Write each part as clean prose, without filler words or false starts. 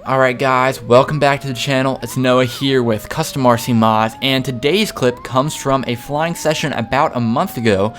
Alright guys, welcome back to the channel. It's Noah here with CustomRCMods, and today's clip comes from a flying session about a month ago,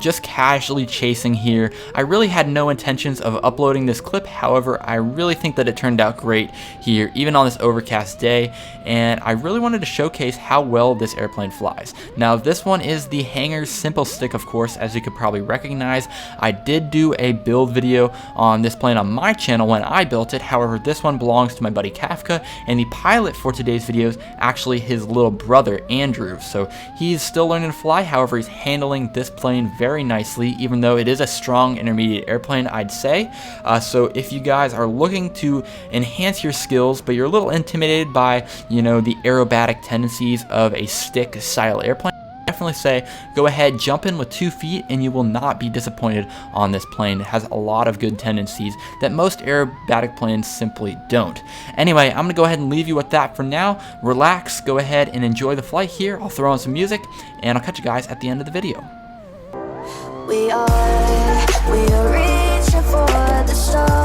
just casually chasing here. I really had no intentions of uploading this clip, however I really think that it turned out great here, even on this overcast day, and I really wanted to showcase how well this airplane flies. Now this one is the Hanger's Simple Stick, of course, as you could probably recognize. I did do a build video on this plane on my channel when I built it, however this one belongs to my buddy Kafka, and the pilot for today's video is actually his little brother Andrew. So he's still learning to fly, however he's handling this plane very nicely, even though it is a strong intermediate airplane, I'd say. So if you guys are looking to enhance your skills but you're a little intimidated by, you know, the aerobatic tendencies of a stick style airplane, definitely say go ahead, jump in with 2 feet, and you will not be disappointed on this plane. It has a lot of good tendencies that most aerobatic planes simply don't. Anyway, I'm gonna go ahead and leave you with that for now. Relax, go ahead and enjoy the flight here. I'll throw on some music and I'll catch you guys at the end of the video. We are reaching for the stars.